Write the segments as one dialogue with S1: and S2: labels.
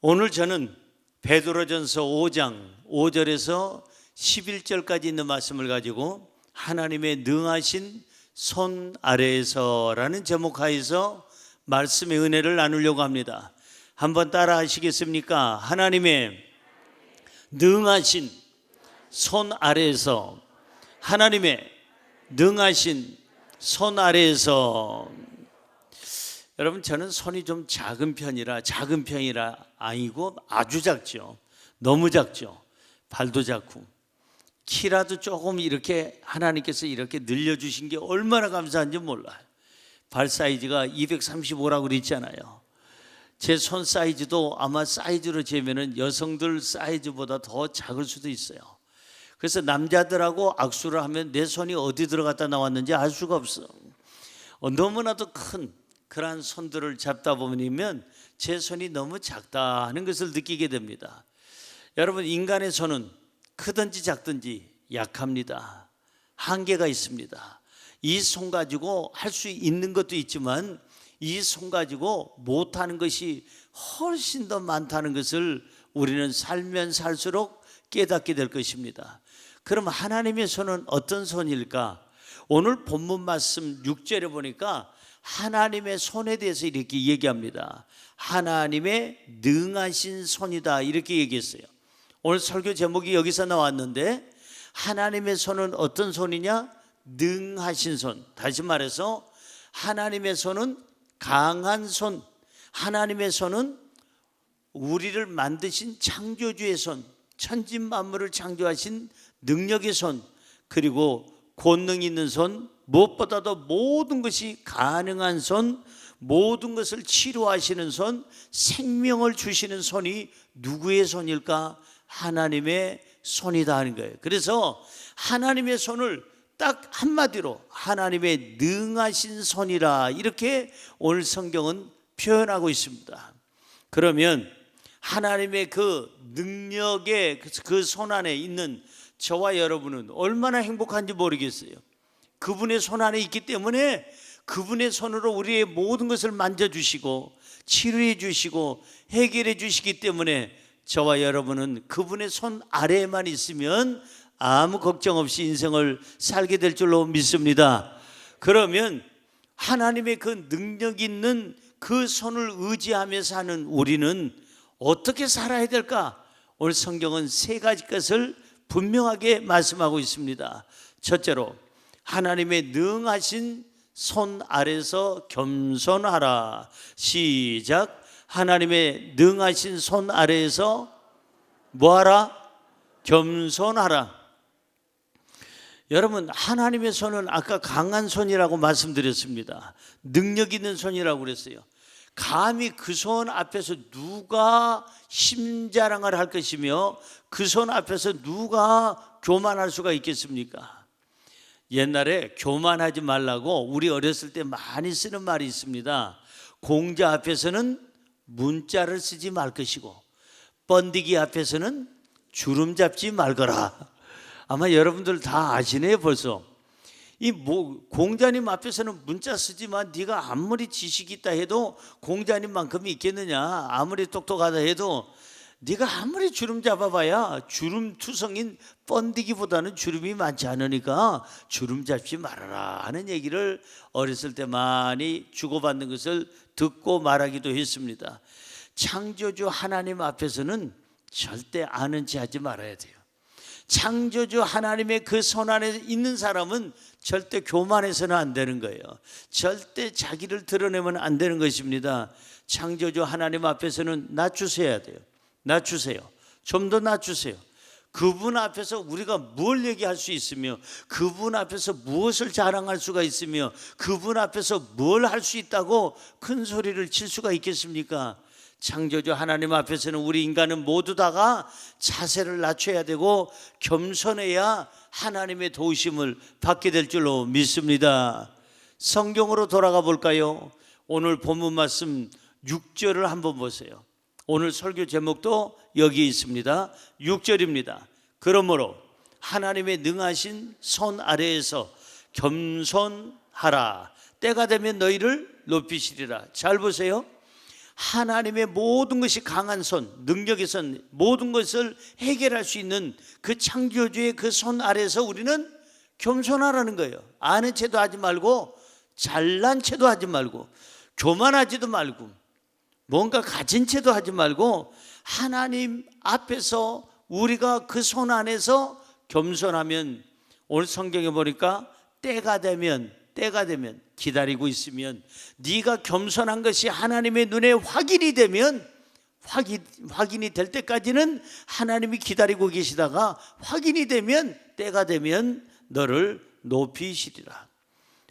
S1: 오늘 저는 베드로전서 5장 5절에서 11절까지 있는 말씀을 가지고 하나님의 능하신 손 아래에서라는 제목하에서 말씀의 은혜를 나누려고 합니다. 한번 따라 하시겠습니까? 하나님의 능하신 손 아래에서, 하나님의 능하신 손 아래에서. 여러분, 저는 손이 좀 작은 편이라 아니고 아주 작죠. 너무 작죠. 발도 작고 키라도 조금 이렇게 하나님께서 이렇게 늘려주신 게 얼마나 감사한지 몰라요. 발 사이즈가 235라고 그랬잖아요. 제 손 사이즈도 아마 사이즈로 재면은 여성들 사이즈보다 더 작을 수도 있어요. 그래서 남자들하고 악수를 하면 내 손이 어디 들어갔다 나왔는지 알 수가 없어. 너무나도 큰 그러한 손들을 잡다 보면 제 손이 너무 작다 하는 것을 느끼게 됩니다. 여러분, 인간의 손은 크든지 작든지 약합니다. 한계가 있습니다. 이 손 가지고 할 수 있는 것도 있지만 이 손 가지고 못하는 것이 훨씬 더 많다는 것을 우리는 살면 살수록 깨닫게 될 것입니다. 그럼 하나님의 손은 어떤 손일까? 오늘 본문 말씀 6절에 보니까 하나님의 손에 대해서 이렇게 얘기합니다. 하나님의 능하신 손이다, 이렇게 얘기했어요. 오늘 설교 제목이 여기서 나왔는데, 하나님의 손은 어떤 손이냐? 능하신 손. 다시 말해서 하나님의 손은 강한 손, 하나님의 손은 우리를 만드신 창조주의 손, 천지만물을 창조하신 능력의 손, 그리고 권능 있는 손, 무엇보다도 모든 것이 가능한 손, 모든 것을 치료하시는 손, 생명을 주시는 손이 누구의 손일까? 하나님의 손이다 하는 거예요. 그래서 하나님의 손을 딱 한마디로 하나님의 능하신 손이라, 이렇게 오늘 성경은 표현하고 있습니다. 그러면 하나님의 그 능력의 그 손 안에 있는 저와 여러분은 얼마나 행복한지 모르겠어요. 그분의 손 안에 있기 때문에 그분의 손으로 우리의 모든 것을 만져주시고 치료해 주시고 해결해 주시기 때문에 저와 여러분은 그분의 손 아래에만 있으면 아무 걱정 없이 인생을 살게 될 줄로 믿습니다. 그러면 하나님의 그 능력 있는 그 손을 의지하며 사는 우리는 어떻게 살아야 될까? 오늘 성경은 세 가지 것을 분명하게 말씀하고 있습니다. 첫째로, 하나님의 능하신 손 아래서 겸손하라. 시작. 하나님의 능하신 손 아래에서 뭐하라? 겸손하라. 여러분, 하나님의 손은 아까 강한 손이라고 말씀드렸습니다. 능력 있는 손이라고 그랬어요. 감히 그 손 앞에서 누가 심자랑을 할 것이며 그 손 앞에서 누가 교만할 수가 있겠습니까? 옛날에 교만하지 말라고 우리 어렸을 때 많이 쓰는 말이 있습니다. 공자 앞에서는 문자를 쓰지 말 것이고 번디기 앞에서는 주름 잡지 말거라. 아마 여러분들 다 아시네요. 벌써 공자님 앞에서는 문자 쓰지만 네가 아무리 지식이 있다 해도 공자님만큼이 있겠느냐, 아무리 똑똑하다 해도 네가 아무리 주름 잡아봐야 주름투성인 번디기보다는 주름이 많지 않으니까 주름 잡지 말아라 하는 얘기를 어렸을 때 많이 주고받는 것을 듣고 말하기도 했습니다. 창조주 하나님 앞에서는 절대 아는 체 하지 말아야 돼요. 창조주 하나님의 그 손 안에 있는 사람은 절대 교만해서는 안 되는 거예요. 절대 자기를 드러내면 안 되는 것입니다. 창조주 하나님 앞에서는 낮추셔야 돼요. 낮추세요. 좀 더 낮추세요. 그분 앞에서 우리가 뭘 얘기할 수 있으며 그분 앞에서 무엇을 자랑할 수가 있으며 그분 앞에서 뭘 할 수 있다고 큰 소리를 칠 수가 있겠습니까? 창조주 하나님 앞에서는 우리 인간은 모두 다가 자세를 낮춰야 되고 겸손해야 하나님의 도우심을 받게 될 줄로 믿습니다. 성경으로 돌아가 볼까요? 오늘 본문 말씀 6절을 한번 보세요. 오늘 설교 제목도 여기 있습니다. 6절입니다. 그러므로 하나님의 능하신 손 아래에서 겸손하라. 때가 되면 너희를 높이시리라. 잘 보세요. 하나님의 모든 것이 강한 손, 능력의 손, 모든 것을 해결할 수 있는 그 창조주의 그 손 아래서 우리는 겸손하라는 거예요. 아는 체도 하지 말고, 잘난 체도 하지 말고, 교만하지도 말고, 뭔가 가진 체도 하지 말고, 하나님 앞에서 우리가 그 손 안에서 겸손하면, 오늘 성경에 보니까 때가 되면 기다리고 있으면, 네가 겸손한 것이 하나님의 눈에 확인이 되면, 확인이 될 때까지는 하나님이 기다리고 계시다가 확인이 되면, 때가 되면 너를 높이시리라.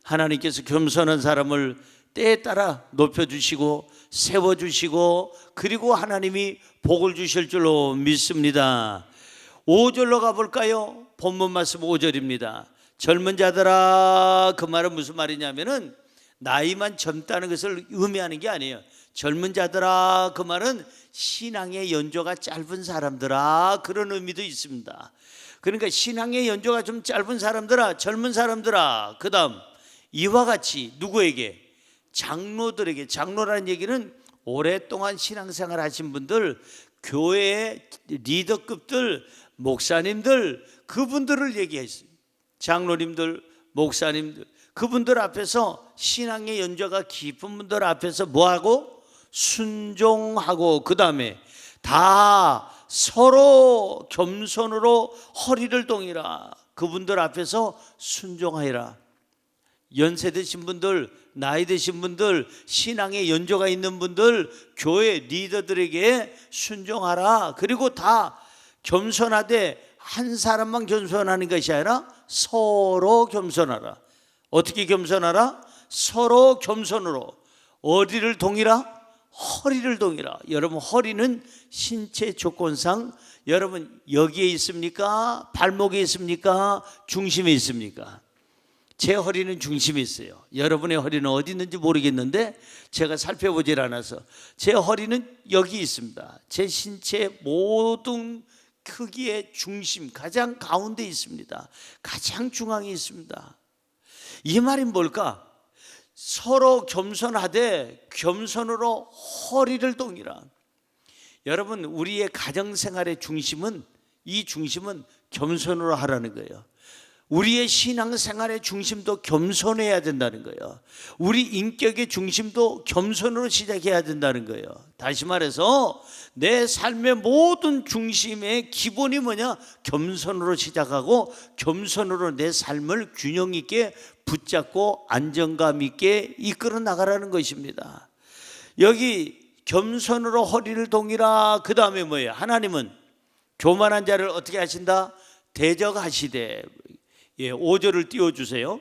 S1: 하나님께서 겸손한 사람을 때에 따라 높여주시고 세워주시고, 그리고 하나님이 복을 주실 줄로 믿습니다. 5절로 가볼까요? 본문 말씀 5절입니다. 젊은 자들아, 그 말은 무슨 말이냐면은 나이만 젊다는 것을 의미하는 게 아니에요. 젊은 자들아, 그 말은 신앙의 연조가 짧은 사람들아, 그런 의미도 있습니다. 그러니까 신앙의 연조가 좀 짧은 사람들아, 젊은 사람들아, 그 다음 이와 같이 누구에게? 장로들에게. 장로라는 얘기는 오랫동안 신앙생활 하신 분들, 교회의 리더급들, 목사님들, 그분들을 얘기했어요. 장로님들, 목사님들, 그분들 앞에서, 신앙의 연조가 깊은 분들 앞에서 뭐하고? 순종하고, 그 다음에 다 서로 겸손으로 허리를 동이라. 그분들 앞에서 순종하리라. 연세 드신 분들, 나이 드신 분들, 신앙의 연조가 있는 분들, 교회 리더들에게 순종하라. 그리고 다 겸손하되 한 사람만 겸손하는 것이 아니라 서로 겸손하라. 어떻게 겸손하라? 서로 겸손으로. 어디를 동이라? 허리를 동이라. 여러분, 허리는 신체 조건상 여러분 여기에 있습니까? 발목에 있습니까? 중심에 있습니까? 제 허리는 중심에 있어요. 여러분의 허리는 어디 있는지 모르겠는데 제가 살펴보질 않아서 제 허리는 여기 있습니다. 제 신체 모든 크기의 중심, 가장 가운데 있습니다. 가장 중앙에 있습니다. 이 말이 뭘까? 서로 겸손하되 겸손으로 허리를 동이라. 여러분, 우리의 가정생활의 중심은, 이 중심은 겸손으로 하라는 거예요. 우리의 신앙생활의 중심도 겸손해야 된다는 거예요. 우리 인격의 중심도 겸손으로 시작해야 된다는 거예요. 다시 말해서 내 삶의 모든 중심의 기본이 뭐냐? 겸손으로 시작하고 겸손으로 내 삶을 균형 있게 붙잡고 안정감 있게 이끌어 나가라는 것입니다. 여기 겸손으로 허리를 동이라. 그 다음에 뭐예요? 하나님은 교만한 자를 어떻게 하신다? 대적하시되. 5절을 띄워주세요.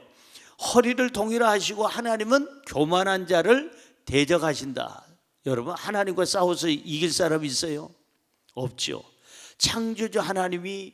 S1: 허리를 동이라 하시고 하나님은 교만한 자를 대적하신다. 여러분, 하나님과 싸워서 이길 사람이 있어요? 없죠. 창조주 하나님이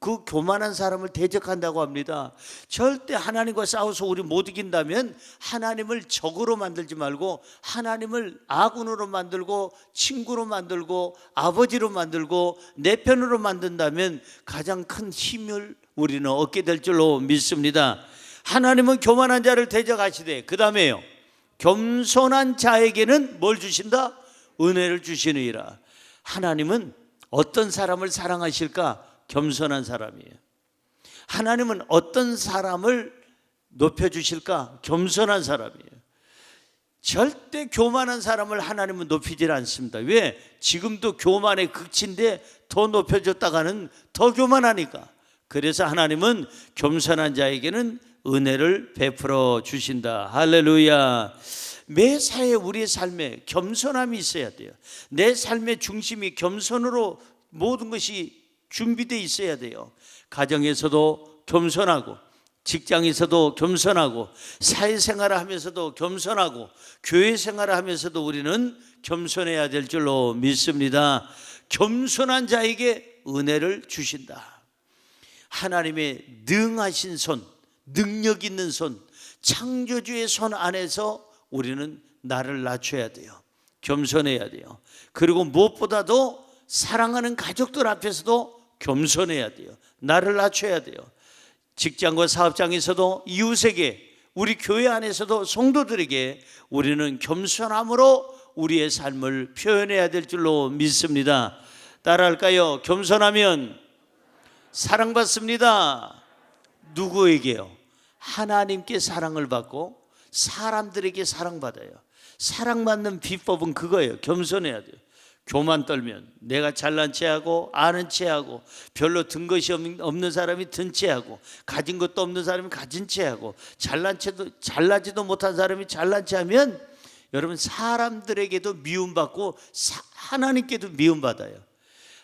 S1: 그 교만한 사람을 대적한다고 합니다. 절대 하나님과 싸워서 우리 못 이긴다면 하나님을 적으로 만들지 말고 하나님을 아군으로 만들고 친구로 만들고 아버지로 만들고 내 편으로 만든다면 가장 큰 힘을 우리는 얻게 될 줄로 믿습니다. 하나님은 교만한 자를 대적하시되, 그 다음에요, 겸손한 자에게는 뭘 주신다? 은혜를 주시느니라. 하나님은 어떤 사람을 사랑하실까? 겸손한 사람이에요. 하나님은 어떤 사람을 높여주실까? 겸손한 사람이에요. 절대 교만한 사람을 하나님은 높이질 않습니다. 왜? 지금도 교만의 극치인데 더 높여줬다가는 더 교만하니까. 그래서 하나님은 겸손한 자에게는 은혜를 베풀어 주신다. 할렐루야. 매사에 우리의 삶에 겸손함이 있어야 돼요. 내 삶의 중심이 겸손으로 모든 것이 준비되어 있어야 돼요. 가정에서도 겸손하고, 직장에서도 겸손하고, 사회생활을 하면서도 겸손하고, 교회생활을 하면서도 우리는 겸손해야 될 줄로 믿습니다. 겸손한 자에게 은혜를 주신다. 하나님의 능하신 손, 능력 있는 손, 창조주의 손 안에서 우리는 나를 낮춰야 돼요. 겸손해야 돼요. 그리고 무엇보다도 사랑하는 가족들 앞에서도 겸손해야 돼요. 나를 낮춰야 돼요. 직장과 사업장에서도, 이웃에게, 우리 교회 안에서도 성도들에게 우리는 겸손함으로 우리의 삶을 표현해야 될 줄로 믿습니다. 따라할까요? 겸손하면 사랑받습니다. 누구에게요? 하나님께 사랑을 받고 사람들에게 사랑받아요. 사랑받는 비법은 그거예요. 겸손해야 돼요. 교만 떨면 내가 잘난 체하고 아는 체하고 별로 든 것이 없는 사람이 든 체하고 가진 것도 없는 사람이 가진 체하고 잘나지도 못한 사람이 잘난 체하면 여러분 사람들에게도 미움받고 하나님께도 미움받아요.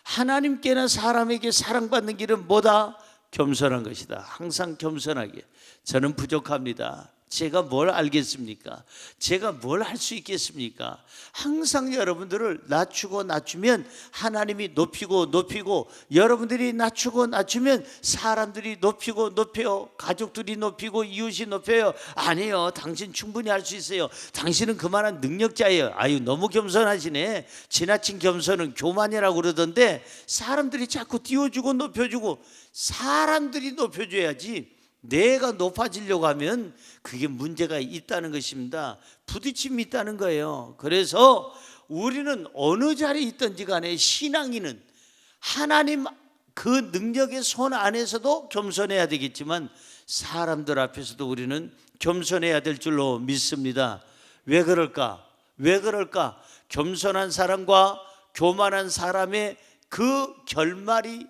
S1: 하나님께나 사람에게 사랑받는 길은 뭐다? 겸손한 것이다. 항상 겸손하게. 저는 부족합니다. 제가 뭘 알겠습니까? 제가 뭘 할 수 있겠습니까? 항상 여러분들을 낮추면 하나님이 높이고 여러분들이 낮추면 사람들이 높여요. 가족들이 높이고 이웃이 높여요. 아니요, 당신 충분히 할 수 있어요. 당신은 그만한 능력자예요. 아유, 너무 겸손하시네. 지나친 겸손은 교만이라고 그러던데 사람들이 자꾸 띄워주고 높여주고 사람들이 높여줘야지 내가 높아지려고 하면 그게 문제가 있다는 것입니다. 부딪힘이 있다는 거예요. 그래서 우리는 어느 자리에 있든지 간에 신앙인은 하나님 그 능력의 손 안에서도 겸손해야 되겠지만 사람들 앞에서도 우리는 겸손해야 될 줄로 믿습니다. 왜 그럴까? 겸손한 사람과 교만한 사람의 그 결말이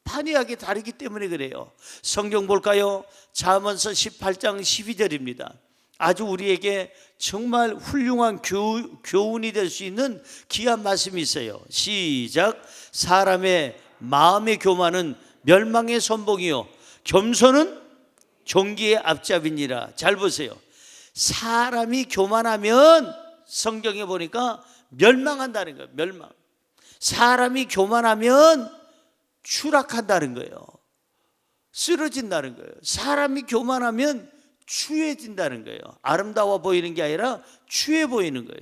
S1: 판이하게 다르기 때문에 그래요. 성경 볼까요? 잠언서 18장 12절입니다. 아주 우리에게 정말 훌륭한 교훈이 될 수 있는 귀한 말씀이 있어요. 시작. 사람의 마음의 교만은 멸망의 선봉이요 겸손은 존귀의 앞잡이니라. 잘 보세요. 사람이 교만하면 성경에 보니까 멸망한다는 거예요. 멸망. 사람이 교만하면 추락한다는 거예요. 쓰러진다는 거예요. 사람이 교만하면 추해진다는 거예요. 아름다워 보이는 게 아니라 추해 보이는 거예요.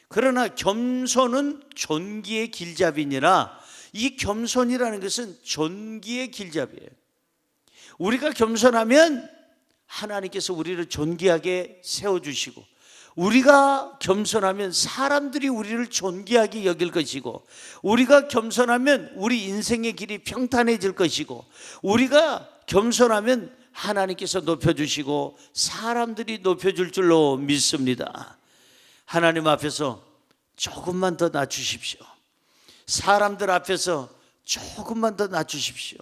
S1: 그러나 겸손은 존귀의 길잡이니라. 이 겸손이라는 것은 존귀의 길잡이에요. 우리가 겸손하면 하나님께서 우리를 존귀하게 세워주시고 우리가 겸손하면 사람들이 우리를 존귀하게 여길 것이고 우리가 겸손하면 우리 인생의 길이 평탄해질 것이고 우리가 겸손하면 하나님께서 높여주시고 사람들이 높여줄 줄로 믿습니다. 하나님 앞에서 조금만 더 낮추십시오. 사람들 앞에서 조금만 더 낮추십시오.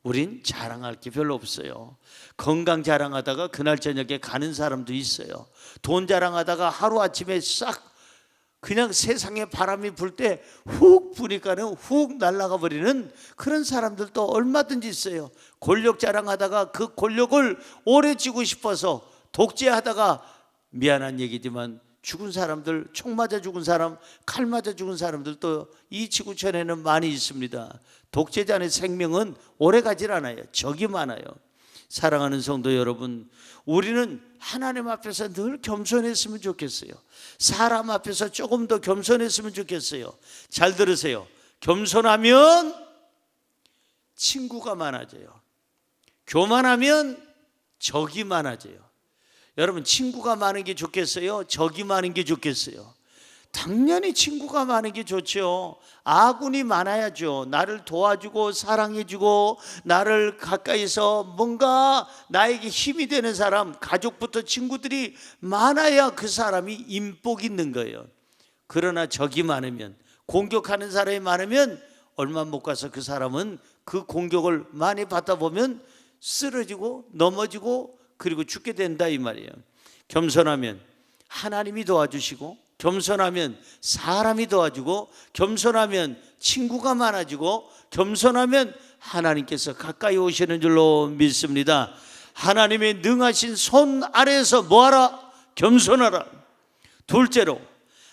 S1: 우린 자랑할 게 별로 없어요. 건강 자랑하다가 그날 저녁에 가는 사람도 있어요. 돈 자랑하다가 하루아침에 싹 그냥 세상에 바람이 불 때 훅 부니까는 훅 날아가 버리는 그런 사람들도 얼마든지 있어요. 권력 자랑하다가 그 권력을 오래 쥐고 싶어서 독재하다가 미안한 얘기지만 죽은 사람들, 총 맞아 죽은 사람, 칼 맞아 죽은 사람들도 이 지구촌에는 많이 있습니다. 독재자의 생명은 오래 가질 않아요. 적이 많아요. 사랑하는 성도 여러분, 우리는 하나님 앞에서 늘 겸손했으면 좋겠어요. 사람 앞에서 조금 더 겸손했으면 좋겠어요. 잘 들으세요. 겸손하면 친구가 많아져요. 교만하면 적이 많아져요. 여러분, 친구가 많은 게 좋겠어요? 적이 많은 게 좋겠어요? 당연히 친구가 많은 게 좋죠. 아군이 많아야죠. 나를 도와주고 사랑해주고 나를 가까이서 뭔가 나에게 힘이 되는 사람, 가족부터 친구들이 많아야 그 사람이 인복 있는 거예요. 그러나 적이 많으면, 공격하는 사람이 많으면 얼마 못 가서 그 사람은 그 공격을 많이 받다 보면 쓰러지고 넘어지고 그리고 죽게 된다 이 말이에요. 겸손하면 하나님이 도와주시고, 겸손하면 사람이 도와주고, 겸손하면 친구가 많아지고, 겸손하면 하나님께서 가까이 오시는 줄로 믿습니다. 하나님의 능하신 손 아래에서 뭐하라? 겸손하라. 둘째로,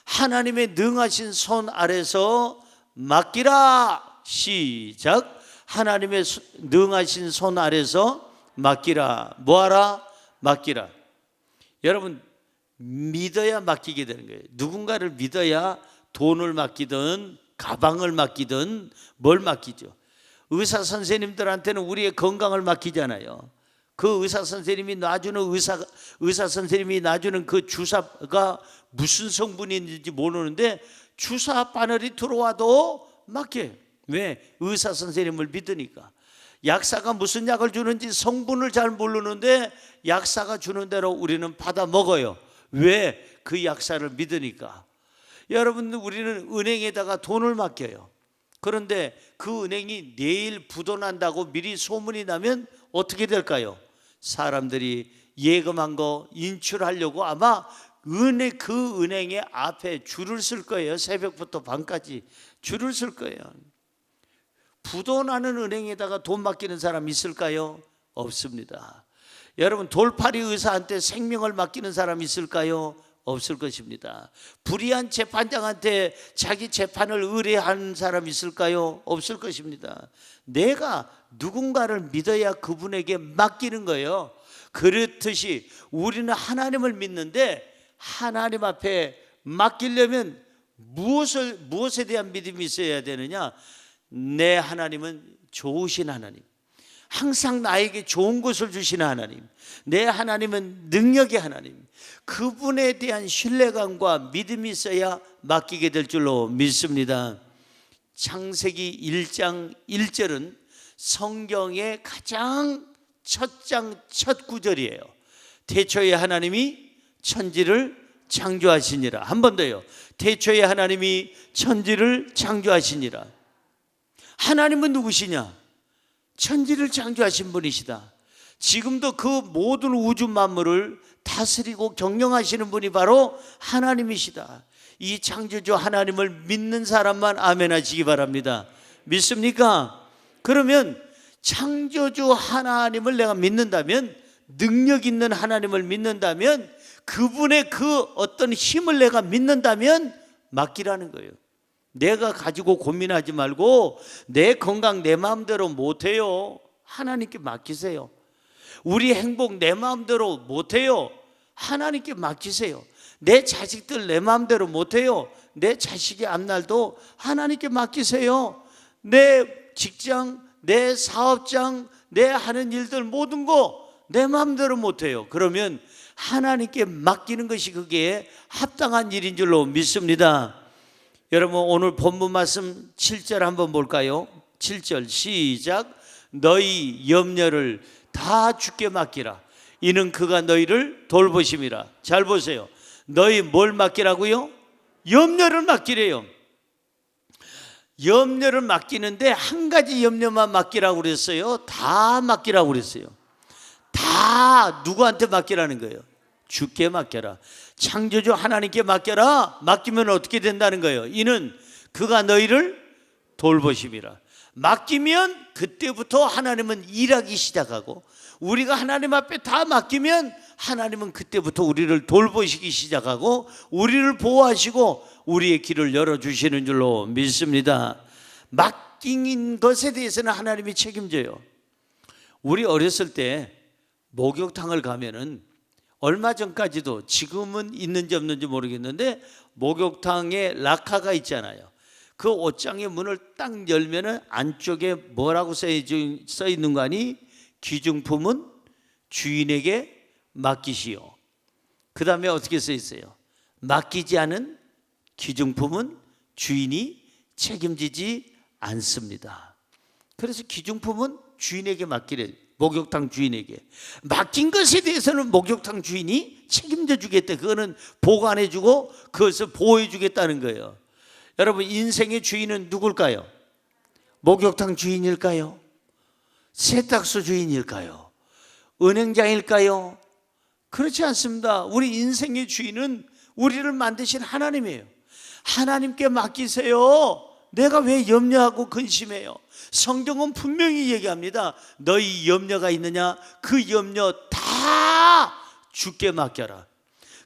S1: 하나님의 능하신 손 아래에서 맡기라. 시작. 하나님의 능하신 손 아래에서 맡기라. 뭐하라? 맡기라. 여러분, 믿어야 맡기게 되는 거예요. 누군가를 믿어야 돈을 맡기든 가방을 맡기든 뭘 맡기죠. 의사 선생님들한테는 우리의 건강을 맡기잖아요. 그 의사 선생님이 놔주는 의사 선생님이 놔주는 그 주사가 무슨 성분이 있는지 모르는데 주사 바늘이 들어와도 막혀요. 왜? 의사 선생님을 믿으니까. 약사가 무슨 약을 주는지 성분을 잘 모르는데 약사가 주는 대로 우리는 받아 먹어요. 왜? 그 약사를 믿으니까. 여러분, 우리는 은행에다가 돈을 맡겨요. 그런데 그 은행이 내일 부도난다고 미리 소문이 나면 어떻게 될까요? 사람들이 예금한 거 인출하려고 아마 그 은행의 앞에 줄을 쓸 거예요. 새벽부터 밤까지 줄을 쓸 거예요. 부도나는 은행에다가 돈 맡기는 사람 있을까요? 없습니다. 여러분, 돌팔이 의사한테 생명을 맡기는 사람 있을까요? 없을 것입니다. 불의한 재판장한테 자기 재판을 의뢰하는 사람 있을까요? 없을 것입니다. 내가 누군가를 믿어야 그분에게 맡기는 거예요. 그렇듯이 우리는 하나님을 믿는데 하나님 앞에 맡기려면 무엇에 대한 믿음이 있어야 되느냐? 내 하나님은 좋으신 하나님, 항상 나에게 좋은 것을 주시는 하나님, 내 하나님은 능력의 하나님, 그분에 대한 신뢰감과 믿음이 있어야 맡기게 될 줄로 믿습니다. 창세기 1장 1절은 성경의 가장 첫 구절이에요. 태초에 하나님이 천지를 창조하시니라. 한 번 더요. 태초에 하나님이 천지를 창조하시니라. 하나님은 누구시냐? 천지를 창조하신 분이시다. 지금도 그 모든 우주 만물을 다스리고 경영하시는 분이 바로 하나님이시다. 이 창조주 하나님을 믿는 사람만 아멘 하시기 바랍니다. 믿습니까? 그러면 창조주 하나님을 내가 믿는다면, 능력 있는 하나님을 믿는다면, 그분의 그 어떤 힘을 내가 믿는다면 맡기라는 거예요. 내가 가지고 고민하지 말고 내 건강 내 마음대로 못해요. 하나님께 맡기세요. 우리 행복 내 마음대로 못해요. 하나님께 맡기세요. 내 자식들 내 마음대로 못해요. 내 자식의 앞날도 하나님께 맡기세요. 내 직장, 내 사업장, 내 하는 일들 모든 거 내 마음대로 못해요. 그러면 하나님께 맡기는 것이 그게 합당한 일인 줄로 믿습니다. 여러분, 오늘 본문 말씀 7절 한번 볼까요? 7절 시작. 너희 염려를 다 주께 맡기라. 이는 그가 너희를 돌보심이라. 잘 보세요. 너희 뭘 맡기라고요? 염려를 맡기래요. 염려를 맡기는데 한 가지 염려만 맡기라고 그랬어요? 다 맡기라고 그랬어요? 다 누구한테 맡기라는 거예요? 주께 맡겨라. 창조주 하나님께 맡겨라. 맡기면 어떻게 된다는 거예요? 이는 그가 너희를 돌보심이라. 맡기면 그때부터 하나님은 일하기 시작하고, 우리가 하나님 앞에 다 맡기면 하나님은 그때부터 우리를 돌보시기 시작하고 우리를 보호하시고 우리의 길을 열어주시는 줄로 믿습니다. 맡긴 것에 대해서는 하나님이 책임져요. 우리 어렸을 때 목욕탕을 가면은 얼마 전까지도, 지금은 있는지 없는지 모르겠는데, 목욕탕에 락카가 있잖아요. 그 옷장의 문을 딱 열면은 안쪽에 뭐라고 써 있는 거 아니? 귀중품은 주인에게 맡기시오. 그 다음에 어떻게 써 있어요? 맡기지 않은 귀중품은 주인이 책임지지 않습니다. 그래서 귀중품은 주인에게 맡기래. 목욕탕 주인에게 맡긴 것에 대해서는 목욕탕 주인이 책임져 주겠다. 그거는 보관해 주고 그것을 보호해 주겠다는 거예요. 여러분, 인생의 주인은 누굴까요? 목욕탕 주인일까요? 세탁소 주인일까요? 은행장일까요? 그렇지 않습니다. 우리 인생의 주인은 우리를 만드신 하나님이에요. 하나님께 맡기세요. 내가 왜 염려하고 근심해요? 성경은 분명히 얘기합니다. 너희 염려가 있느냐? 그 염려 다 주께 맡겨라.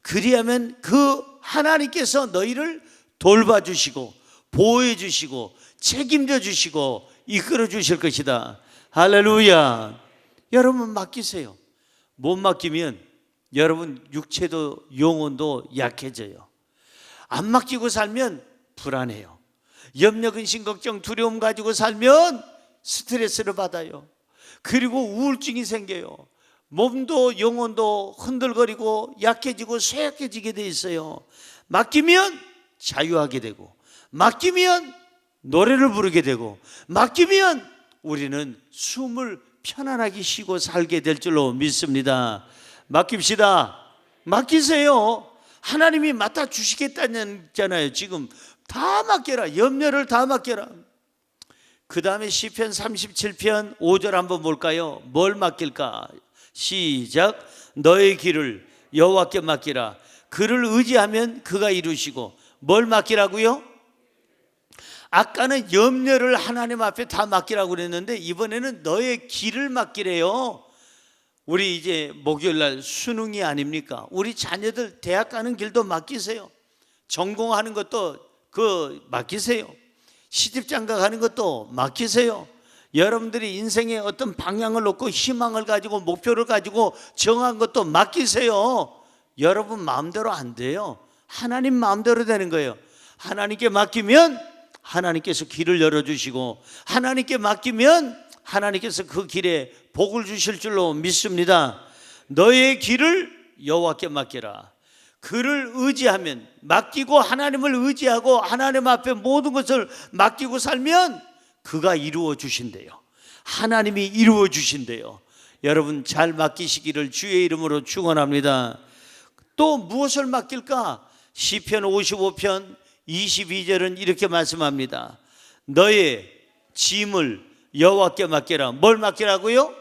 S1: 그리하면 그 하나님께서 너희를 돌봐주시고 보호해 주시고 책임져 주시고 이끌어 주실 것이다. 할렐루야. 여러분, 맡기세요. 못 맡기면 여러분 육체도 영혼도 약해져요. 안 맡기고 살면 불안해요. 염려, 근심, 걱정, 두려움 가지고 살면 스트레스를 받아요. 그리고 우울증이 생겨요. 몸도 영혼도 흔들거리고 약해지고 쇠약해지게 돼 있어요. 맡기면 자유하게 되고, 맡기면 노래를 부르게 되고, 맡기면 우리는 숨을 편안하게 쉬고 살게 될 줄로 믿습니다. 맡깁시다. 맡기세요. 하나님이 맡아주시겠다잖아요. 지금 다 맡겨라. 염려를 다 맡겨라. 그 다음에 시편 37편 5절 한번 볼까요? 뭘 맡길까? 시작. 너의 길을 여호와께 맡기라. 그를 의지하면 그가 이루시고. 뭘 맡기라고요? 아까는 염려를 하나님 앞에 다 맡기라고 그랬는데 이번에는 너의 길을 맡기래요. 우리 이제 목요일날 수능이 아닙니까? 우리 자녀들 대학 가는 길도 맡기세요. 전공하는 것도 맡기세요. 시집장가 가는 것도 맡기세요. 여러분들이 인생의 어떤 방향을 놓고 희망을 가지고 목표를 가지고 정한 것도 맡기세요. 여러분 마음대로 안 돼요. 하나님 마음대로 되는 거예요. 하나님께 맡기면 하나님께서 길을 열어주시고, 하나님께 맡기면 하나님께서 그 길에 복을 주실 줄로 믿습니다. 너의 길을 여호와께 맡기라. 그를 의지하면, 맡기고 하나님을 의지하고 하나님 앞에 모든 것을 맡기고 살면 그가 이루어 주신대요. 하나님이 이루어 주신대요. 여러분 잘 맡기시기를 주의 이름으로 축원합니다. 또 무엇을 맡길까? 시편 55편 22절은 이렇게 말씀합니다. 너의 짐을 여호와께 맡겨라. 뭘 맡기라고요?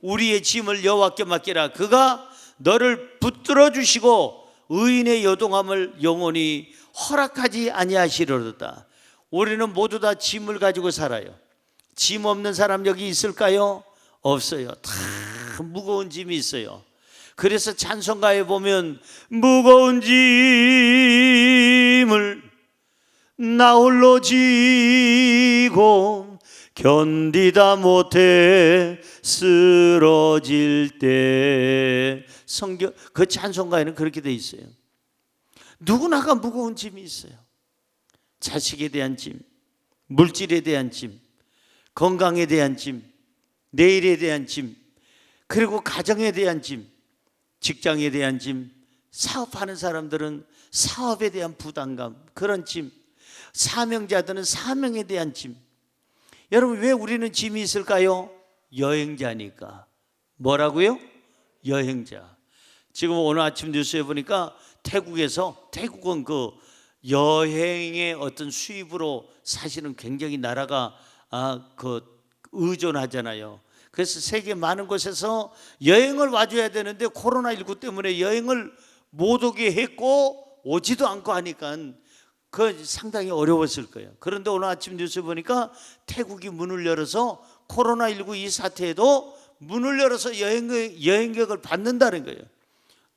S1: 우리의 짐을 여호와께 맡겨라. 그가 너를 붙들어 주시고 의인의 요동함을 영원히 허락하지 아니하시리로다. 우리는 모두 다 짐을 가지고 살아요. 짐 없는 사람 여기 있을까요? 없어요. 다 무거운 짐이 있어요. 그래서 찬송가에 보면 무거운 짐을 나 홀로 지고 견디다 못해 쓰러질 때, 성경 그 찬송가에는 그렇게 돼 있어요. 누구나가 무거운 짐이 있어요. 자식에 대한 짐, 물질에 대한 짐, 건강에 대한 짐, 내일에 대한 짐, 그리고 가정에 대한 짐, 직장에 대한 짐, 사업하는 사람들은 사업에 대한 부담감, 그런 짐, 사명자들은 사명에 대한 짐. 여러분 왜 우리는 짐이 있을까요? 여행자니까. 뭐라고요? 여행자. 지금 오늘 아침 뉴스에 보니까 태국은 그 여행의 어떤 수입으로 사실은 굉장히 나라가 의존하잖아요. 그래서 세계 많은 곳에서 여행을 와줘야 되는데 코로나19 때문에 여행을 못 오게 했고 오지도 않고 하니까 그 상당히 어려웠을 거예요. 그런데 오늘 아침 뉴스 보니까 태국이 문을 열어서 코로나19 이 사태에도 문을 열어서 여행객을 받는다는 거예요.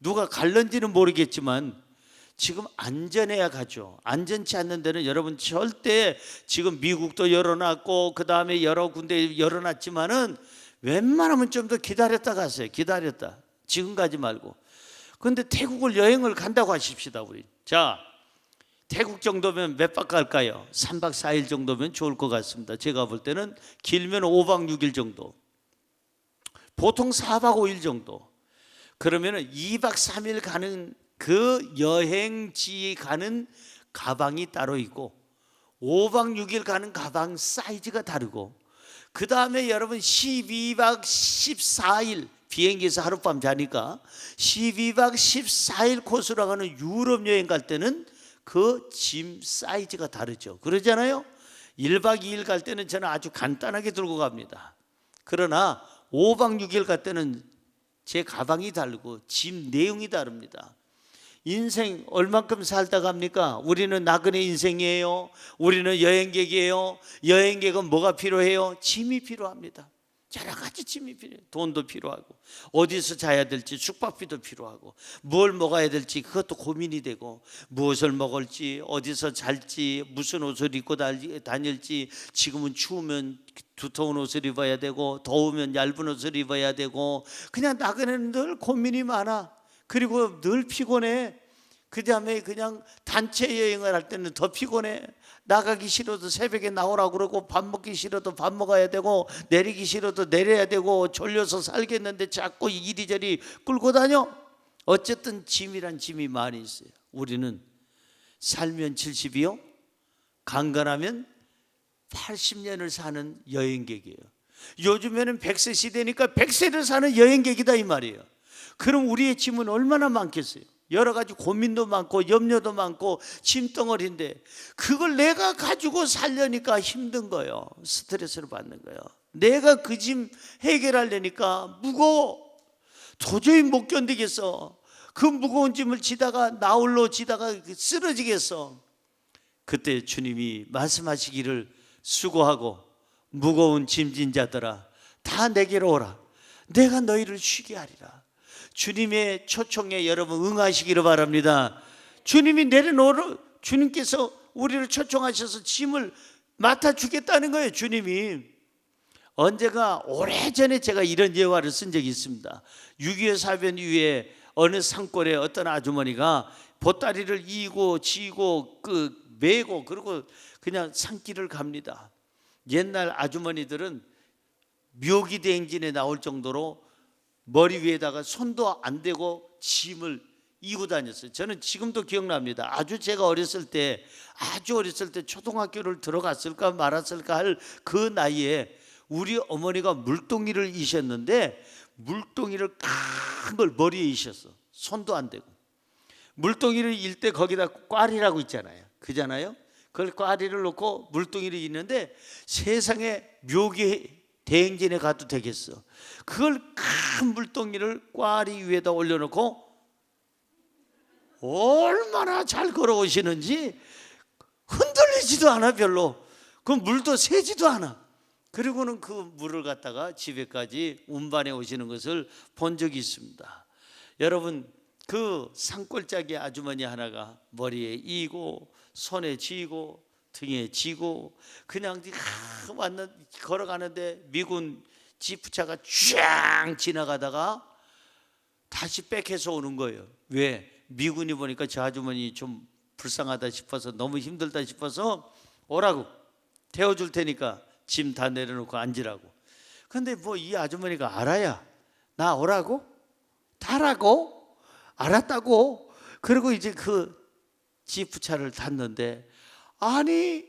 S1: 누가 갈는지는 모르겠지만 지금 안전해야 가죠. 안전치 않는 데는 여러분 절대, 지금 미국도 열어놨고 그 다음에 여러 군데 열어놨지만은 웬만하면 좀 더 기다렸다 가세요. 기다렸다. 지금 가지 말고. 그런데 태국을 여행을 간다고 하십시다. 우리 자, 태국 정도면 몇 박 갈까요? 3박 4일 정도면 좋을 것 같습니다. 제가 볼 때는 길면 5박 6일 정도, 보통 4박 5일 정도. 그러면 2박 3일 가는 그 여행지 가는 가방이 따로 있고 5박 6일 가는 가방 사이즈가 다르고, 그 다음에 여러분 12박 14일 비행기에서 하룻밤 자니까 12박 14일 코스로 가는 유럽 여행 갈 때는 그 짐 사이즈가 다르죠. 그러잖아요. 1박 2일 갈 때는 저는 아주 간단하게 들고 갑니다. 그러나 5박 6일 갈 때는 제 가방이 다르고 짐 내용이 다릅니다. 인생 얼만큼 살다 갑니까? 우리는 나그네 인생이에요. 우리는 여행객이에요. 여행객은 뭐가 필요해요? 짐이 필요합니다. 여러 가지 짐이 필요해요. 돈도 필요하고, 어디서 자야 될지 숙박비도 필요하고, 뭘 먹어야 될지 그것도 고민이 되고, 무엇을 먹을지, 어디서 잘지, 무슨 옷을 입고 다닐지, 지금은 추우면 두터운 옷을 입어야 되고 더우면 얇은 옷을 입어야 되고, 그냥 나그네는 늘 고민이 많아. 그리고 늘 피곤해. 그 다음에 그냥 단체 여행을 할 때는 더 피곤해. 나가기 싫어도 새벽에 나오라고 그러고, 밥 먹기 싫어도 밥 먹어야 되고, 내리기 싫어도 내려야 되고, 졸려서 살겠는데 자꾸 이리저리 끌고 다녀. 어쨌든 짐이란 짐이 많이 있어요. 우리는 살면 70이요, 강건하면 80년을 사는 여행객이에요. 요즘에는 100세 시대니까 100세를 사는 여행객이다 이 말이에요. 그럼 우리의 짐은 얼마나 많겠어요? 여러 가지 고민도 많고 염려도 많고 짐덩어리인데, 그걸 내가 가지고 살려니까 힘든 거예요. 스트레스를 받는 거예요. 내가 그 짐 해결하려니까 무거워. 도저히 못 견디겠어. 그 무거운 짐을 지다가 나홀로 지다가 쓰러지겠어. 그때 주님이 말씀하시기를, 수고하고 무거운 짐진 자들아 다 내게로 오라. 내가 너희를 쉬게 하리라. 주님의 초청에 여러분 응하시기를 바랍니다. 주님이 내려놓으러, 주님께서 우리를 초청하셔서 짐을 맡아주겠다는 거예요. 주님이. 언제가 오래전에 제가 이런 예화를 쓴 적이 있습니다. 6.25 사변 이후에 어느 산골에 어떤 아주머니가 보따리를 이고 지고 메고 그리고 그냥 산길을 갑니다. 옛날 아주머니들은 묘기 대행진에 나올 정도로 머리 위에다가 손도 안 대고 짐을 이고 다녔어요. 저는 지금도 기억납니다. 제가 어렸을 때, 아주 어렸을 때 초등학교를 들어갔을까 말았을까 할 그 나이에 우리 어머니가 물동이를 이셨는데, 물동이를 큰 걸 머리에 이셨어. 손도 안 대고. 물동이를 일 때 거기다 꽈리라고 있잖아요. 그잖아요. 그걸 꽈리를 넣고 물동이를 이는데, 세상에 묘기 대행진에 가도 되겠어. 그걸 큰 물동이를 꽈리 위에다 올려놓고 얼마나 잘 걸어오시는지 흔들리지도 않아. 별로. 그 물도 새지도 않아. 그리고는 그 물을 갖다가 집에까지 운반해 오시는 것을 본 적이 있습니다. 여러분, 그 산골짜기 아주머니 하나가 머리에 이고 손에 쥐고 등에 지고 그냥 걸어가는데 미군 지프차가 쫙 지나가다가 다시 백해서 오는 거예요. 왜? 미군이 보니까 저 아주머니 좀 불쌍하다 싶어서, 너무 힘들다 싶어서 오라고, 태워줄 테니까 짐 다 내려놓고 앉으라고. 근데 뭐 이 아주머니가 알아야 나 오라고? 타라고? 알았다고? 그리고 이제 그 지프차를 탔는데, 아니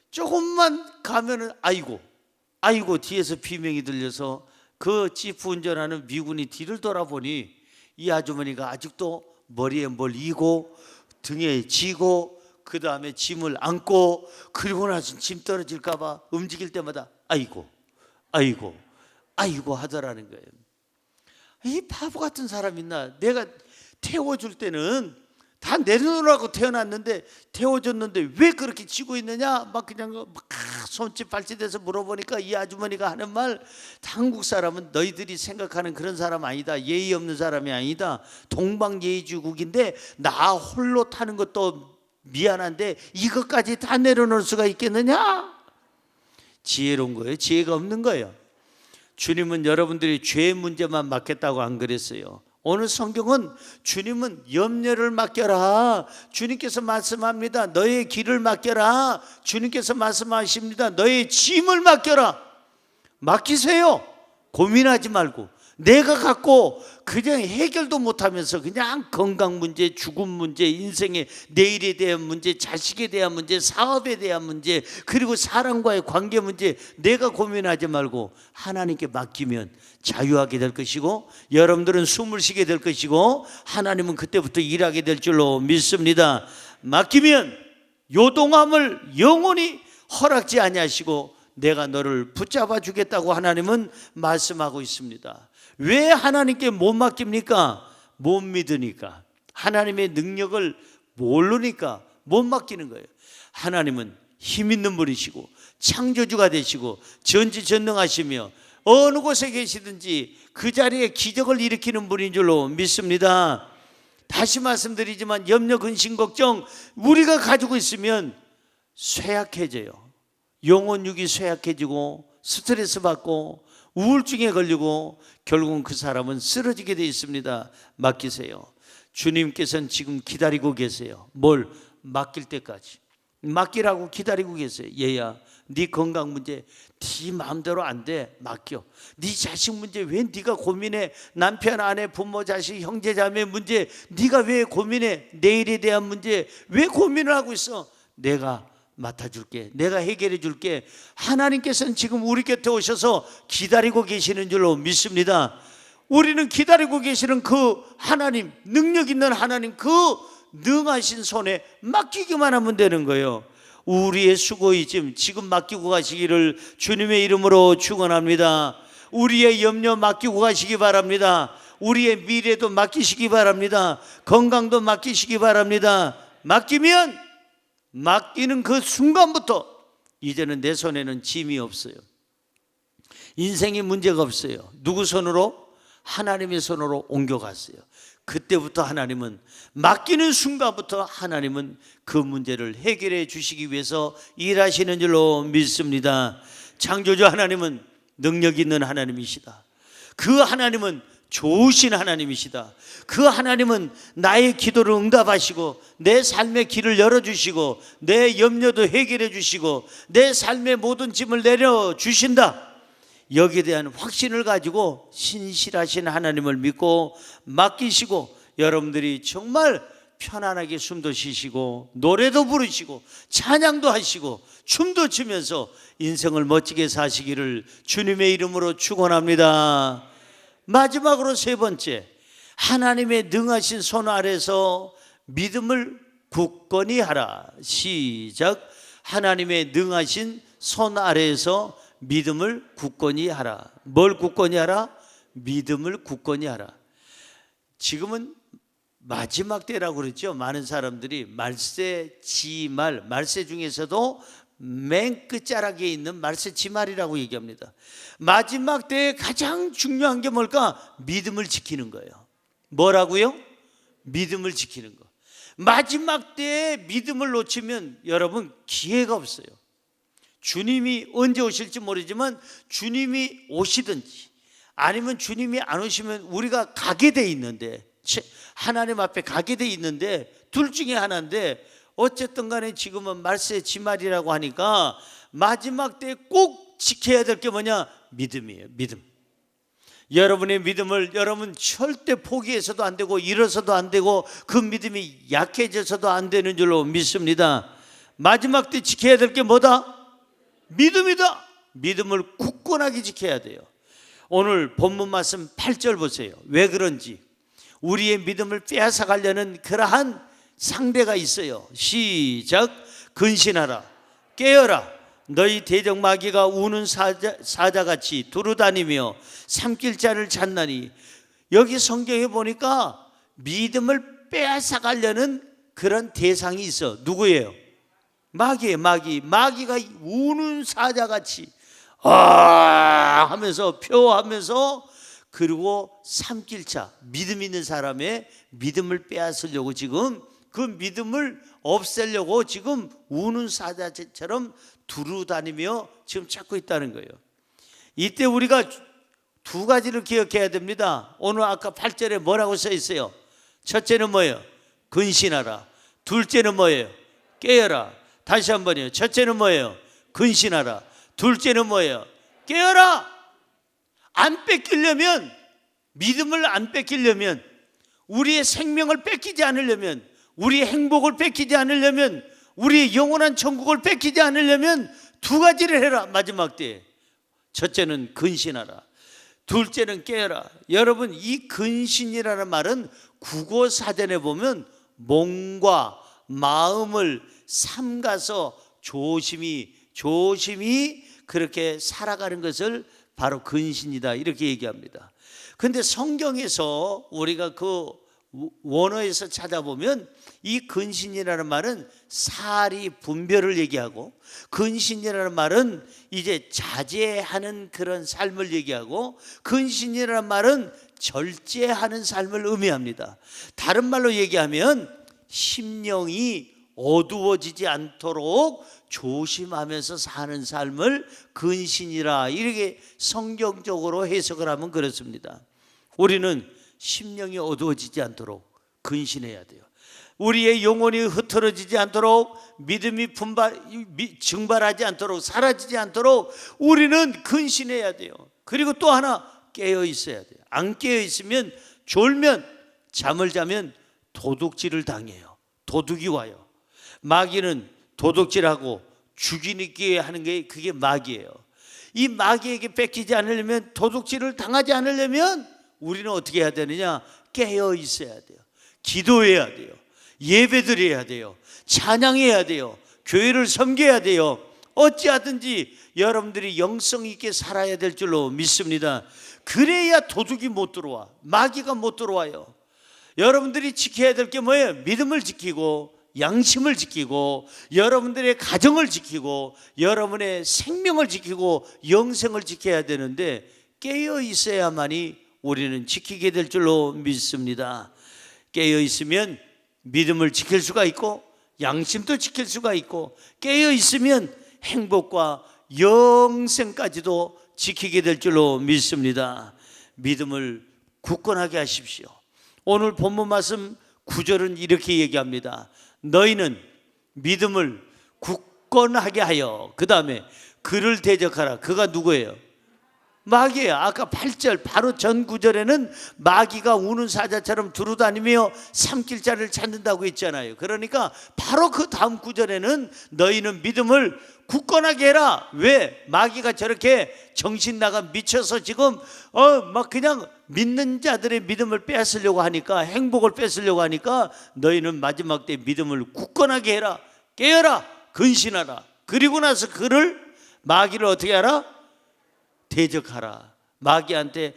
S1: 조금만 가면은 아이고 뒤에서 비명이 들려서 그 지프 운전하는 미군이 뒤를 돌아보니 이 아주머니가 아직도 머리에 뭘 이고 등에 지고 그 다음에 짐을 안고, 그리고 나서 짐 떨어질까 봐 움직일 때마다 아이고 하더라는 거예요. 이 바보 같은 사람 있나? 내가 태워줄 때는 다 내려놓으라고 태어났는데, 태워줬는데 왜 그렇게 지고 있느냐? 막 그냥 막 손짓 발짓해서 물어보니까 이 아주머니가 하는 말, 한국 사람은 너희들이 생각하는 그런 사람 아니다. 예의 없는 사람이 아니다. 동방예의주국인데 나 홀로 타는 것도 미안한데 이것까지 다 내려놓을 수가 있겠느냐? 지혜로운 거예요. 지혜가 없는 거예요. 주님은 여러분들이 죄 문제만 맡겠다고 안 그랬어요. 오늘 성경은 주님은 염려를 맡겨라. 주님께서 말씀합니다. 너의 길을 맡겨라. 주님께서 말씀하십니다. 너의 짐을 맡겨라. 맡기세요. 고민하지 말고. 내가 갖고 그냥 해결도 못하면서 그냥 건강 문제, 죽음 문제, 인생의 내일에 대한 문제, 자식에 대한 문제, 사업에 대한 문제, 그리고 사람과의 관계 문제 내가 고민하지 말고 하나님께 맡기면 자유하게 될 것이고, 여러분들은 숨을 쉬게 될 것이고, 하나님은 그때부터 일하게 될 줄로 믿습니다. 맡기면 요동함을 영원히 허락지 아니하시고 내가 너를 붙잡아 주겠다고 하나님은 말씀하고 있습니다. 왜 하나님께 못 맡깁니까? 못 믿으니까. 하나님의 능력을 모르니까 못 맡기는 거예요. 하나님은 힘 있는 분이시고 창조주가 되시고 전지전능하시며 어느 곳에 계시든지 그 자리에 기적을 일으키는 분인 줄로 믿습니다. 다시 말씀드리지만 염려, 근심, 걱정 우리가 가지고 있으면 쇠약해져요. 영혼육이 쇠약해지고 스트레스 받고 우울증에 걸리고 결국은 그 사람은 쓰러지게 되어 있습니다. 맡기세요. 주님께서는 지금 기다리고 계세요. 뭘? 맡길 때까지. 맡기라고 기다리고 계세요. 얘야, 네 건강 문제 네 마음대로 안 돼. 맡겨. 네 자식 문제 왜 네가 고민해? 남편, 아내, 부모, 자식, 형제, 자매 문제 네가 왜 고민해? 내일에 대한 문제 왜 고민을 하고 있어? 내가 맡아줄게. 내가 해결해 줄게. 하나님께서는 지금 우리 곁에 오셔서 기다리고 계시는 줄로 믿습니다. 우리는 기다리고 계시는 그 하나님, 능력 있는 하나님, 그 능하신 손에 맡기기만 하면 되는 거예요. 우리의 수고이짐 지금 맡기고 가시기를 주님의 이름으로 축원합니다. 우리의 염려 맡기고 가시기 바랍니다. 우리의 미래도 맡기시기 바랍니다. 건강도 맡기시기 바랍니다. 맡기면 맡기는 그 순간부터 이제는 내 손에는 짐이 없어요. 인생에 문제가 없어요. 누구 손으로? 하나님의 손으로 옮겨갔어요. 그때부터 하나님은, 맡기는 순간부터 하나님은 그 문제를 해결해 주시기 위해서 일하시는 줄로 믿습니다. 창조주 하나님은 능력 있는 하나님이시다. 그 하나님은 좋으신 하나님이시다. 그 하나님은 나의 기도를 응답하시고 내 삶의 길을 열어주시고 내 염려도 해결해 주시고 내 삶의 모든 짐을 내려주신다. 여기에 대한 확신을 가지고 신실하신 하나님을 믿고 맡기시고 여러분들이 정말 편안하게 숨도 쉬시고 노래도 부르시고 찬양도 하시고 춤도 추면서 인생을 멋지게 사시기를 주님의 이름으로 축원합니다. 마지막으로 세 번째, 하나님의 능하신 손 아래서 믿음을 굳건히 하라. 시작. 하나님의 능하신 손 아래에서 믿음을 굳건히 하라. 뭘 굳건히 하라? 믿음을 굳건히 하라. 지금은 마지막 때라고 그랬죠. 많은 사람들이 말세 지말, 말세 중에서도 맨 끝자락에 있는 말세 지말이라고 얘기합니다. 마지막 때에 가장 중요한 게 뭘까? 믿음을 지키는 거예요. 뭐라고요? 믿음을 지키는 거. 마지막 때에 믿음을 놓치면 여러분 기회가 없어요. 주님이 언제 오실지 모르지만 주님이 오시든지 아니면 주님이 안 오시면 우리가 가게 돼 있는데, 하나님 앞에 가게 돼 있는데 둘 중에 하나인데, 어쨌든 간에 지금은 말세 지말이라고 하니까 마지막 때 꼭 지켜야 될 게 뭐냐? 믿음이에요. 믿음. 여러분의 믿음을 여러분 절대 포기해서도 안 되고 잃어서도 안 되고 그 믿음이 약해져서도 안 되는 줄로 믿습니다. 마지막 때 지켜야 될 게 뭐다? 믿음이다. 믿음을 굳건하게 지켜야 돼요. 오늘 본문 말씀 8절 보세요. 왜 그런지 우리의 믿음을 빼앗아가려는 그러한 상대가 있어요. 시작. 근신하라. 깨어라. 너희 대적 마귀가 우는 사자같이 두루다니며 삼킬 자를 찾나니. 여기 성경에 보니까 믿음을 빼앗아가려는 그런 대상이 있어. 누구예요? 마귀예요. 마귀가 우는 사자같이 하면서 표하면서, 그리고 삼킬 자, 믿음 있는 사람의 믿음을 빼앗으려고 지금 그 믿음을 없애려고 지금 우는 사자처럼 두루다니며 지금 찾고 있다는 거예요. 이때 우리가 두 가지를 기억해야 됩니다. 오늘 아까 8절에 뭐라고 써 있어요? 첫째는 뭐예요? 근신하라. 둘째는 뭐예요? 깨어라. 다시 한번요. 첫째는 뭐예요? 근신하라. 둘째는 뭐예요? 깨어라. 안 뺏기려면, 믿음을 안 뺏기려면, 우리의 생명을 뺏기지 않으려면, 우리의 행복을 뺏기지 않으려면, 우리의 영원한 천국을 뺏기지 않으려면 두 가지를 해라. 마지막 때에 첫째는 근신하라. 둘째는 깨어라. 여러분, 이 근신이라는 말은 국어 사전에 보면 몸과 마음을 삼가서 조심히 그렇게 살아가는 것을 바로 근신이다, 이렇게 얘기합니다. 그런데 성경에서 우리가 그 원어에서 찾아보면 이 근신이라는 말은 사리 분별을 얘기하고, 근신이라는 말은 이제 자제하는 그런 삶을 얘기하고, 근신이라는 말은 절제하는 삶을 의미합니다. 다른 말로 얘기하면 심령이 어두워지지 않도록 조심하면서 사는 삶을 근신이라, 이렇게 성경적으로 해석을 하면 그렇습니다. 우리는 심령이 어두워지지 않도록 근신해야 돼요. 우리의 영혼이 흐트러지지 않도록, 믿음이 증발하지 않도록, 사라지지 않도록 우리는 근신해야 돼요. 그리고 또 하나, 깨어 있어야 돼요. 안 깨어 있으면, 졸면, 잠을 자면 도둑질을 당해요. 도둑이 와요. 마귀는 도둑질하고 죽이기 하는 게 그게 마귀예요. 이 마귀에게 뺏기지 않으려면, 도둑질을 당하지 않으려면 우리는 어떻게 해야 되느냐? 깨어 있어야 돼요. 기도해야 돼요. 예배드려야 돼요. 찬양해야 돼요. 교회를 섬겨야 돼요. 어찌하든지 여러분들이 영성 있게 살아야 될 줄로 믿습니다. 그래야 도둑이 못 들어와, 마귀가 못 들어와요. 여러분들이 지켜야 될 게 뭐예요? 믿음을 지키고, 양심을 지키고, 여러분들의 가정을 지키고, 여러분의 생명을 지키고, 영생을 지켜야 되는데, 깨어 있어야만이 우리는 지키게 될 줄로 믿습니다. 깨어 있으면 믿음을 지킬 수가 있고, 양심도 지킬 수가 있고, 깨어 있으면 행복과 영생까지도 지키게 될 줄로 믿습니다. 믿음을 굳건하게 하십시오. 오늘 본문 말씀 9절은 이렇게 얘기합니다. 너희는 믿음을 굳건하게 하여, 그 다음에 그를 대적하라. 그가 누구예요? 마귀예요. 아까 8절 바로 전 구절에는 마귀가 우는 사자처럼 두루다니며 삼킬 자를 찾는다고 했잖아요. 그러니까 바로 그 다음 구절에는 너희는 믿음을 굳건하게 해라. 왜? 마귀가 저렇게 정신 나가 미쳐서 지금 막 그냥 믿는 자들의 믿음을 뺏으려고 하니까, 행복을 뺏으려고 하니까, 너희는 마지막 때 믿음을 굳건하게 해라. 깨어라. 근신하라. 그리고 나서 그를, 마귀를 어떻게 하라? 대적하라. 마귀한테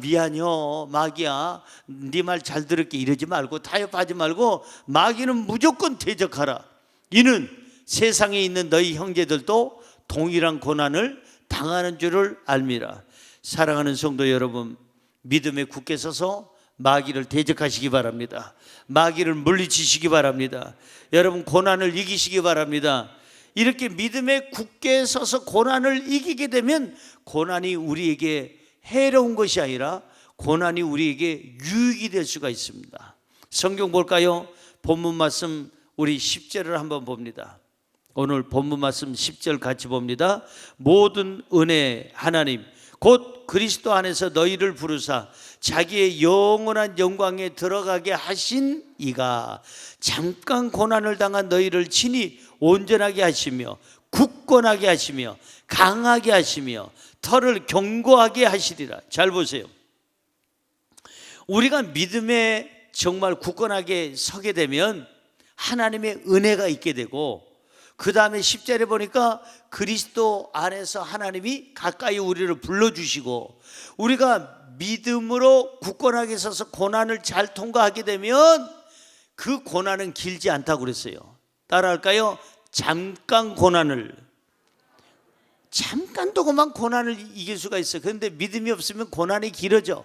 S1: 미안해요 마귀야, 네 말 잘 들을게 이러지 말고, 타협하지 말고 마귀는 무조건 대적하라. 이는 세상에 있는 너희 형제들도 동일한 고난을 당하는 줄을 알미라. 사랑하는 성도 여러분, 믿음에 굳게 서서 마귀를 대적하시기 바랍니다. 마귀를 물리치시기 바랍니다. 여러분, 고난을 이기시기 바랍니다. 이렇게 믿음에 굳게 서서 고난을 이기게 되면, 고난이 우리에게 해로운 것이 아니라 고난이 우리에게 유익이 될 수가 있습니다. 성경 볼까요? 본문 말씀 우리 10절을 한번 봅니다. 오늘 본문 말씀 10절 같이 봅니다. 모든 은혜 하나님 곧 그리스도 안에서 너희를 부르사 자기의 영원한 영광에 들어가게 하신 이가 잠깐 고난을 당한 너희를 친히 온전하게 하시며 굳건하게 하시며 강하게 하시며 털을 견고하게 하시리라. 잘 보세요. 우리가 믿음에 정말 굳건하게 서게 되면 하나님의 은혜가 있게 되고, 그 다음에 10절에 보니까 그리스도 안에서 하나님이 가까이 우리를 불러주시고, 우리가 믿음으로 굳건하게 서서 고난을 잘 통과하게 되면 그 고난은 길지 않다고 그랬어요. 따라할까요? 잠깐 동안만 고난을 이길 수가 있어요. 그런데 믿음이 없으면 고난이 길어져.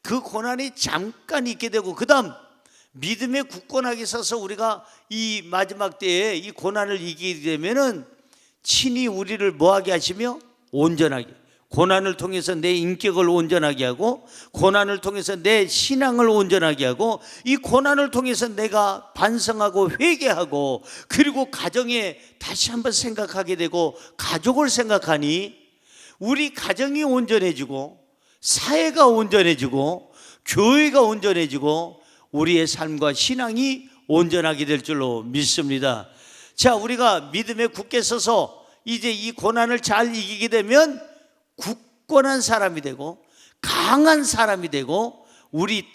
S1: 그 고난이 잠깐 있게 되고, 그 다음 믿음에 굳건하게 서서 우리가 이 마지막 때에 이 고난을 이기게 되면은 친히 우리를 뭐하게 하시며 온전하게, 고난을 통해서 내 인격을 온전하게 하고, 고난을 통해서 내 신앙을 온전하게 하고, 이 고난을 통해서 내가 반성하고 회개하고, 그리고 가정에 다시 한번 생각하게 되고, 가족을 생각하니 우리 가정이 온전해지고, 사회가 온전해지고, 교회가 온전해지고, 우리의 삶과 신앙이 온전하게 될 줄로 믿습니다. 자, 우리가 믿음에 굳게 서서 이제 이 고난을 잘 이기게 되면 굳건한 사람이 되고 강한 사람이 되고, 우리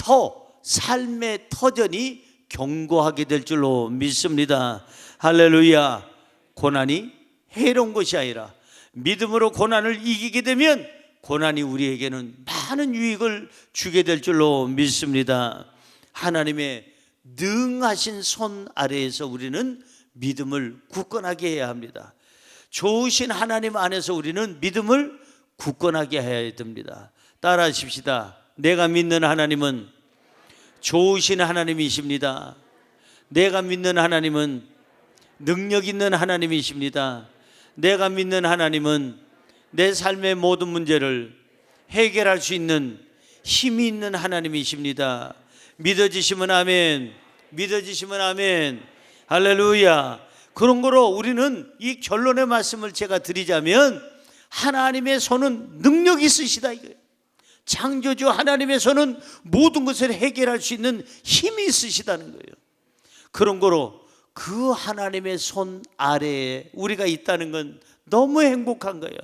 S1: 삶의 터전이 견고하게 될 줄로 믿습니다. 할렐루야. 고난이 해로운 것이 아니라 믿음으로 고난을 이기게 되면 고난이 우리에게는 많은 유익을 주게 될 줄로 믿습니다. 하나님의 능하신 손 아래에서 우리는 믿음을 굳건하게 해야 합니다. 좋으신 하나님 안에서 우리는 믿음을 굳건하게 해야 됩니다. 따라하십시다. 내가 믿는 하나님은 좋으신 하나님이십니다. 내가 믿는 하나님은 능력 있는 하나님이십니다. 내가 믿는 하나님은 내 삶의 모든 문제를 해결할 수 있는 힘이 있는 하나님이십니다. 믿어지시면 아멘. 믿어지시면 아멘. 할렐루야. 그런 거로 우리는 이 결론의 말씀을 제가 드리자면 하나님의 손은 능력이 있으시다 이거예요. 창조주 하나님의 손은 모든 것을 해결할 수 있는 힘이 있으시다는 거예요. 그런 거로 그 하나님의 손 아래에 우리가 있다는 건 너무 행복한 거예요.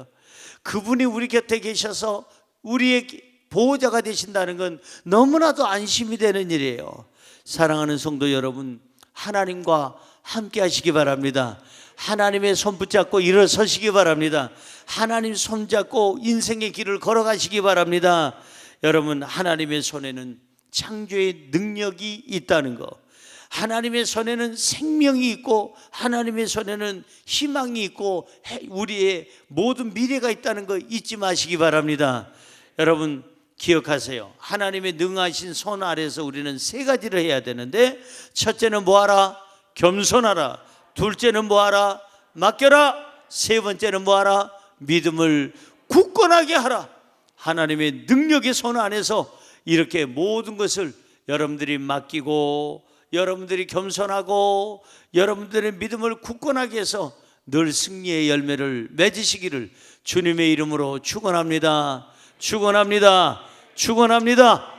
S1: 그분이 우리 곁에 계셔서 우리의 보호자가 되신다는 건 너무나도 안심이 되는 일이에요. 사랑하는 성도 여러분, 하나님과 함께 하시기 바랍니다. 하나님의 손 붙잡고 일어서시기 바랍니다. 하나님 손 잡고 인생의 길을 걸어가시기 바랍니다. 여러분, 하나님의 손에는 창조의 능력이 있다는 거, 하나님의 손에는 생명이 있고 하나님의 손에는 희망이 있고 우리의 모든 미래가 있다는 거 잊지 마시기 바랍니다. 여러분 기억하세요. 하나님의 능하신 손 아래서 우리는 세 가지를 해야 되는데, 첫째는 뭐하라? 겸손하라. 둘째는 뭐하라? 맡겨라. 세 번째는 뭐하라? 믿음을 굳건하게 하라. 하나님의 능력의 손 안에서 이렇게 모든 것을 여러분들이 맡기고 여러분들이 겸손하고 여러분들의 믿음을 굳건하게 해서 늘 승리의 열매를 맺으시기를 주님의 이름으로 축원합니다. 축원합니다. 축원합니다.